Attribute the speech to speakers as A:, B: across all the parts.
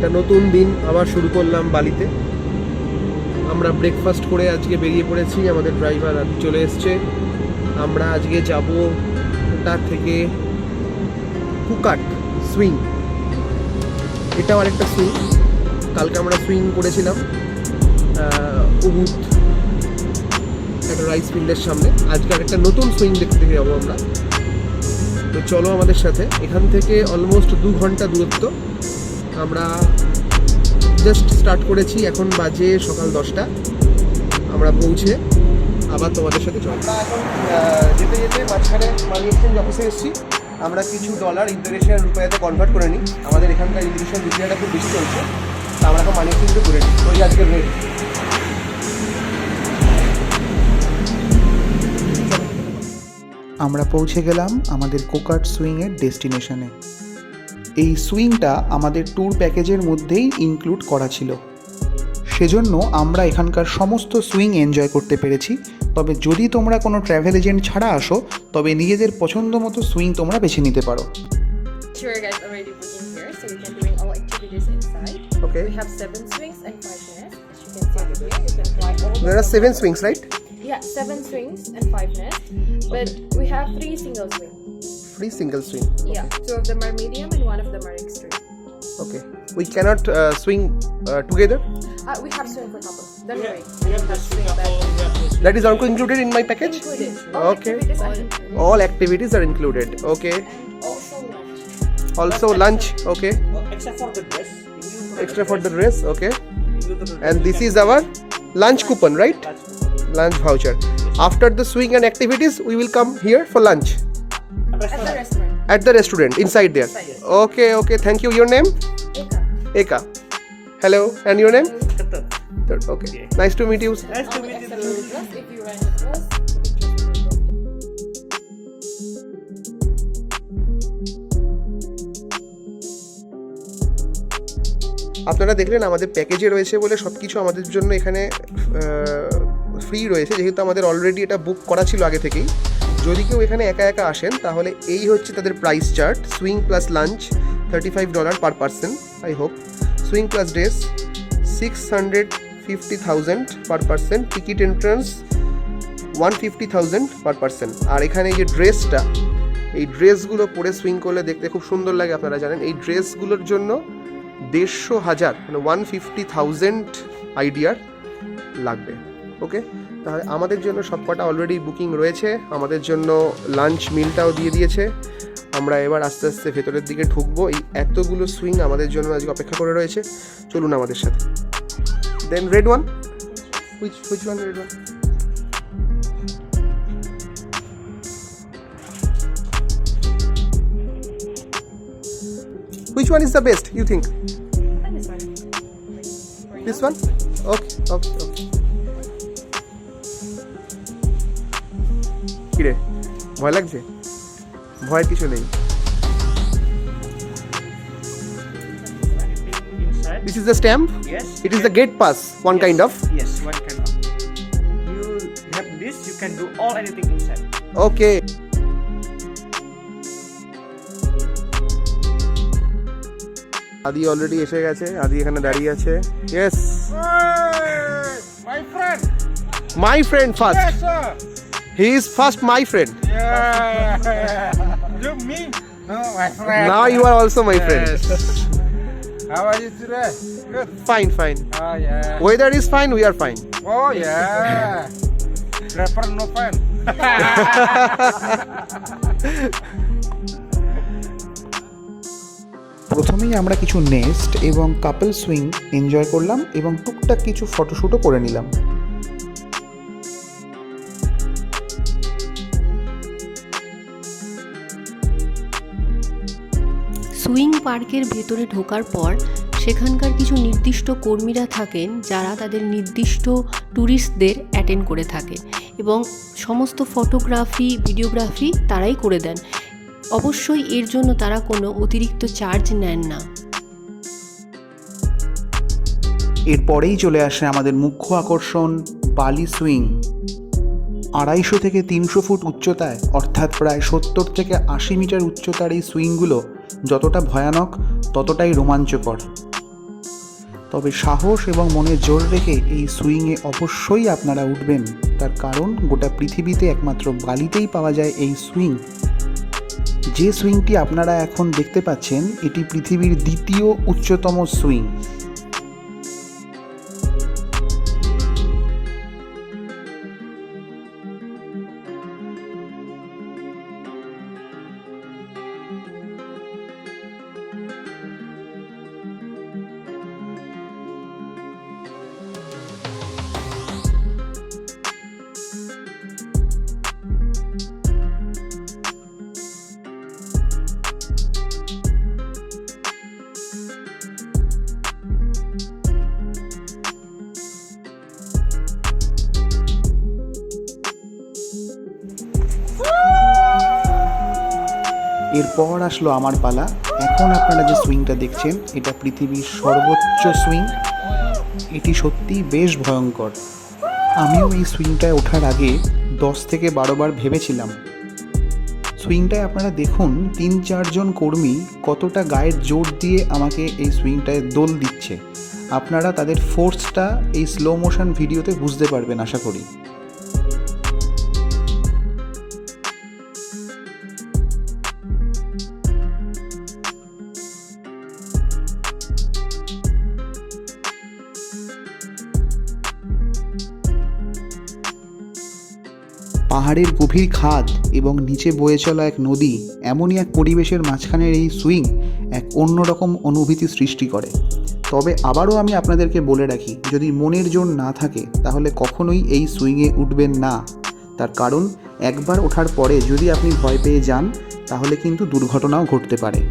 A: একটা নতুন দিন আবার শুরু করলাম বালিতে। আমরা ব্রেকফাস্ট করে আজকে বেরিয়ে পড়েছি, আমাদের ড্রাইভার চলে এসছে। আমরা আজকে যাব ওটা থেকে ফুকাট সুইং, এটাও আরেকটা সুইং। কালকে আমরা সুইং করেছিলাম উবুদ একটা রাইস ফিল্ডের সামনে। আজকে আরেকটা নতুন সুইং দেখতে যাবো আমরা। তো চলো আমাদের সাথে। এখান থেকে অলমোস্ট 2 ঘন্টা দূরত্ব। আমরা জাস্ট স্টার্ট করেছি, এখন বাজে সকাল 10টা। আমরা পৌঁছে আবার তোমাদের সাথে চলো। এখন যেতে যেতে মাঝখানে মানি এক্সচেঞ্জ অফিসে এসেছি। আমরা কিছু ডলার ইন্দোনেশিয়ান রুপিয়াতে কনভার্ট করে নিই। আমাদের এখানকার ইন্দোনেশিয়ান রুপিয়াটা খুব বেশি চলছে, তা আমরা এখন মানি এক্সচেঞ্জও করে নিই। ওই আজকের রেট।
B: আমরা পৌঁছে গেলাম আমাদের কোকাট সুইংয়ের ডেস্টিনেশনে। এই সুইংটা আমাদের ট্যুর প্যাকেজের মধ্যেই ইনক্লুড করা ছিল, সেজন্য আমরা এখানকার সমস্ত সুইং এনজয় করতে পেরেছি। তবে যদি তোমরা কোনো ট্র্যাভেল এজেন্ট ছাড়া আসো, তবে নিজেদের পছন্দ মতো সুইং তোমরা বেছে নিতে পারো।
C: Tour guys already booking here, so you can doing all activities inside.
A: Okay.
C: We have 7 swings and 5 nests. As you can see here, you can fly all.
A: There are 7 swings, right?
C: Yeah, 7 swings and 5 nests. But we have 3 single swing.
A: Free single swing.
C: Yeah, 2 of them are medium and 1 of them are extreme.
A: Okay. We cannot swing together.
C: We have swing for couples. Don't worry. We have swing back.
A: That is also included in my package.
C: Included.
A: Okay.
C: Activities are included.
A: All activities are included. Okay.
C: Also lunch.
A: Also lunch. Okay.
D: Except for the dress.
A: Extra for the dress. Okay. And this is our lunch coupon, right? Lunch voucher. After the swing and activities, we will come here for lunch
C: At the restaurant.
A: at the restaurant inside there. Okay. Okay. Thank you. Your name?
C: Eka.
A: Eka. Hello. And your name?
D: Ketat.
A: Okay. Nice to meet you.
D: Nice to meet you.
C: Except for the dress, if you rent the dress,
A: আপনারা দেখলেন আমাদের প্যাকেজে রয়েছে বলে সব কিছু আমাদের জন্য এখানে ফ্রি রয়েছে, যেহেতু আমাদের অলরেডি এটা বুক করা ছিল আগে থেকেই। যদি কেউ এখানে একা একা আসেন, তাহলে এই হচ্ছে তাদের price chart. Swing plus lunch $35 per person, I hope. Swing plus dress $650,000 per person. Ticket entrance $150,000 per person. আর এখানে এই যে ড্রেসটা, এই ড্রেসগুলো পরে সুইং করলে দেখতে খুব সুন্দর লাগে। আপনারা জানেন এই ড্রেসগুলোর জন্য 150,000 মানে 150,000 আইডিয়ার লাগবে। ওকে, তাহলে আমাদের জন্য সবকটা অলরেডি বুকিং রয়েছে। আমাদের জন্য লাঞ্চ মিলটাও দিয়ে দিয়েছে। আমরা এবার আস্তে আস্তে ভেতরের দিকে ঢুকবো। এই এতগুলো সুইং আমাদের জন্য আজকে অপেক্ষা করে রয়েছে। চলুন আমাদের সাথে। Then red one, which one? Red one. Which one is the best, you think?
C: and this one.
A: This one? Okay. কিরে, ভয় লাগছে? ভয়ের কিছু নেই।
D: Inside.
A: This is the stamp?
D: Yes.
A: It is the gate pass, one
D: Yes.
A: kind of?
D: Yes, one kind of. You have this, you can do all anything inside.
A: Okay. আদি already এসে গেছে। আদি এখানে দাঁড়িয়ে আছে। Yes.
E: My friend.
A: My friend first.
E: Yes, sir.
A: He is first my friend.
E: Yeah. You me? No, my friend.
A: Now you are also my friend.
E: Yes. How are you today? Good.
A: Fine.
E: Oh yeah.
A: Weather is fine, we are fine.
E: Oh yeah. Rapper no fun.
B: প্রথমেই আমরা কিছু nest এবং কাপল swing enjoy করলাম এবং টুকটাক কিছু ফটোশ্যুটও করে নিলাম।
F: সুইং পার্কের ভেতরে ঢোকার পর সেখানকার কিছু নির্দিষ্ট কর্মীরা থাকেন, যারা তাদের নির্দিষ্ট ট্যুরিস্টদের অ্যাটেন্ড করে থাকেন এবং সমস্ত ফটোগ্রাফি, ভিডিওগ্রাফি তারাই করে দেন। অবশ্যই এর জন্য তারা কোনো অতিরিক্ত চার্জ নেন না।
B: এরপরেই চলে আসে আমাদের মুখ্য আকর্ষণ, বালি সুইং। 250 থেকে 300 ফুট উচ্চতায়, অর্থাৎ প্রায় 70 থেকে 80 মিটার উচ্চতার এই সুইংগুলো যতটা ভয়ানক ততটাই রোমাঞ্চকর। তবে সাহস এবং মনে জোর রেখে এই সুইংয়ে অবশ্যই আপনারা উঠবেন, তার কারণ গোটা পৃথিবীতে একমাত্র বালিতেই পাওয়া যায় এই সুইং। যে সুইংটি আপনারা এখন দেখতে পাচ্ছেন এটি পৃথিবীর দ্বিতীয় উচ্চতম সুইং। এরপর আসলো আমার পালা। এখন আপনারা যে সুইংটা দেখছেন এটা পৃথিবীর সর্বোচ্চ সুইং। এটি সত্যিই বেশ ভয়ঙ্কর। আমিও এই সুইংটায় ওঠার আগে 10 থেকে 12 বার ভেবেছিলাম। সুইংটায় আপনারা দেখুন 3-4 জন কর্মী কতটা গায়ের জোর দিয়ে আমাকে এই সুইংটায় দোল দিচ্ছে। আপনারা তাদের ফোর্সটা এই স্লো মোশন ভিডিওতে বুঝতে পারবেন আশা করি। পাহাড়ের গভীর খাদ এবং নিচে বয়ে চলা এক নদী, এমনই এক পরিবেশের মাঝখানের এই সুইং এক অন্যরকম অনুভূতি সৃষ্টি করে। তবে আবারও আমি আপনাদেরকে বলে রাখি, যদি মনের জোর না থাকে তাহলে কখনোই এই সুইংয়ে উঠবেন না। তার কারণ একবার ওঠার পরে যদি আপনি ভয় পেয়ে যান তাহলে কিন্তু দুর্ঘটনাও ঘটতে পারে।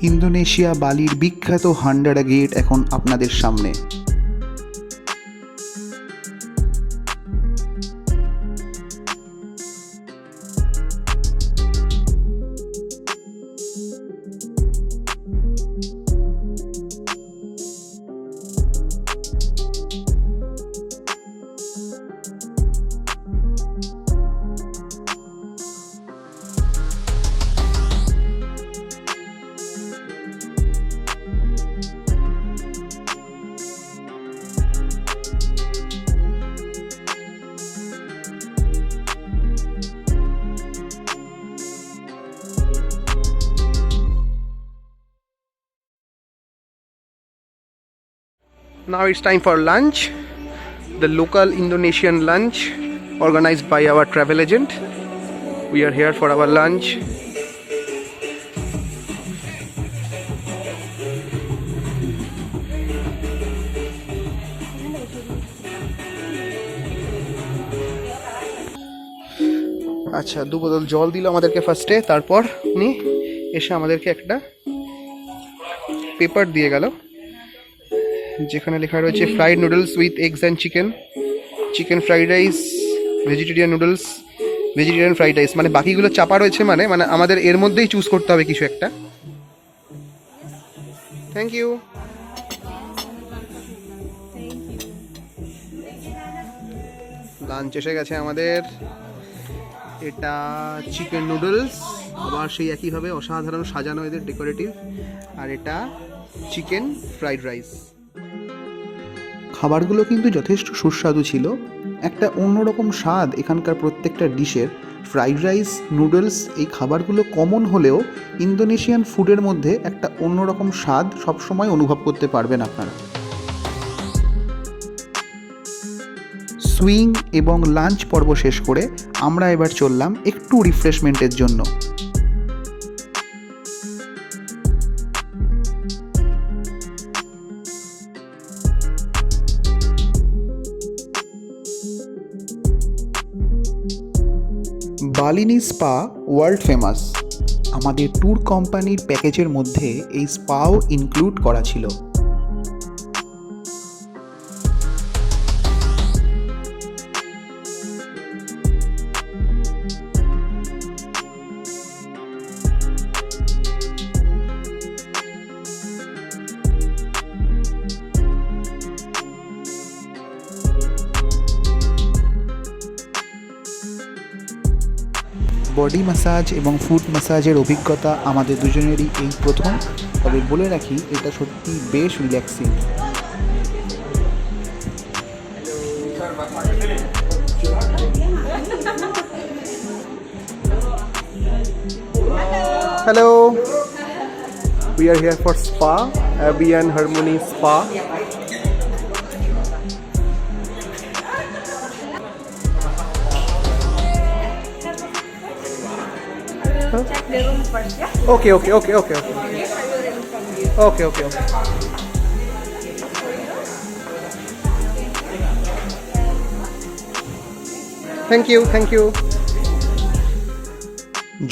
B: ইন্দোনেশিয়া বালির বিখ্যাত হান্ডারা গেট এখন আপনাদের সামনে।
A: Now it's time for lunch, the local Indonesian lunch organized by our travel agent. We are here for our lunch. আচ্ছা, 2 বোতল জল দিল আমাদেরকে ফার্স্টে, তারপর উনি এসে আমাদেরকে একটা পেপার দিয়ে গেল যেখানে লেখা রয়েছে fried noodles with eggs and chicken, chicken fried rice, vegetarian noodles, vegetarian fried rice. মানে বাকিগুলো চাপা রয়েছে, মানে আমাদের এর মধ্যেই চুজ করতে হবে কিছু একটা। Thank you. লাঞ্চ এসে গেছে আমাদের। এটা চিকেন নুডলস, আবার সেই একইভাবে অসাধারণ সাজানো এদের ডেকোরেটিভ। আর এটা চিকেন ফ্রাইড রাইস।
B: খাবারগুলো কিন্তু যথেষ্ট সুস্বাদু ছিল। একটা অন্যরকম স্বাদ এখানকার প্রত্যেকটা ডিশের। ফ্রাইড রাইস, নুডলস এই খাবারগুলো কমন হলেও ইন্দোনেশিয়ান ফুডের মধ্যে একটা অন্যরকম স্বাদ সবসময় অনুভব করতে পারবেন আপনারা। সুইং এবং লাঞ্চ পর্ব শেষ করে আমরা এবার চললাম একটু রিফ্রেশমেন্টের জন্য। বালিনি স্পা ওয়ার্ল্ড ফেমাস। আমাদের ট্যুর কোম্পানির প্যাকেজের মধ্যে এই স্পাও ইনক্লুড করা ছিল। বডি ম্যাসাজ এবং ফুট ম্যাসাজের অভিজ্ঞতা আমাদের দুজনেরই এই প্রথম। তবে বলে রাখি এটা সত্যি বেশ relaxing.
A: Hello. We are here for spa, Abby and Harmony Spa.
C: Check the room first, yeah?
A: Okay. Okay. Thank you.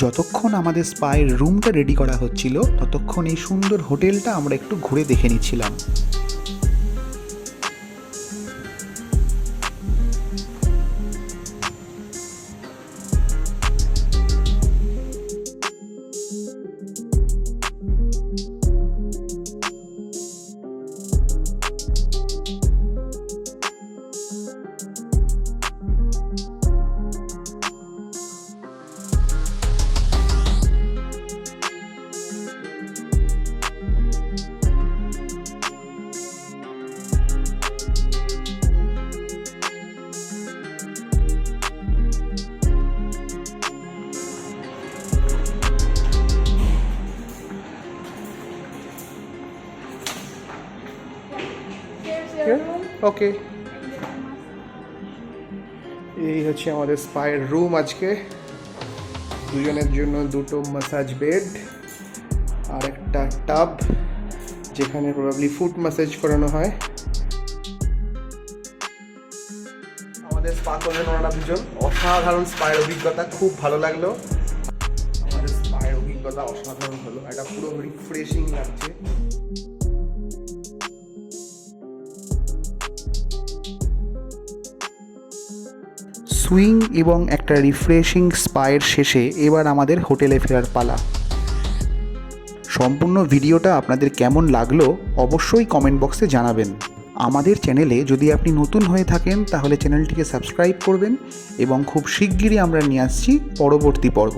B: যতক্ষণ আমাদের স্পায়ের রুমটা রেডি করা হচ্ছিল ততক্ষণ এই সুন্দর হোটেলটা আমরা একটু ঘুরে দেখে নিচ্ছিলাম।
A: ওকে, এই হচ্ছে আমাদের স্পায়ের রুম। আজকে দুজনের জন্য দুটো ম্যাসাজ বেড আর একটা টাব, যেখানে প্রবাবলি ফুট ম্যাসাজ করানো হয়। আমাদের স্পা করলেন ওনারা দুজন। অসাধারণ স্পায়ের অভিজ্ঞতা, খুব ভালো লাগলো। আমাদের স্পায়ের অভিজ্ঞতা অসাধারণ হলো, এটা পুরো রিফ্রেশিং লাগছে।
B: সুইং এবং একটা রিফ্রেশিং স্পায়ের শেষে এবার আমাদের হোটেলে ফেরার পালা। সম্পূর্ণ ভিডিওটা আপনাদের কেমন লাগলো অবশ্যই কমেন্ট বক্সে জানাবেন। আমাদের চ্যানেলে যদি আপনি নতুন হয়ে থাকেন তাহলে চ্যানেলটিকে সাবস্ক্রাইব করবেন এবং খুব শিগগিরই আমরা নিয়ে আসছি পরবর্তী পর্ব।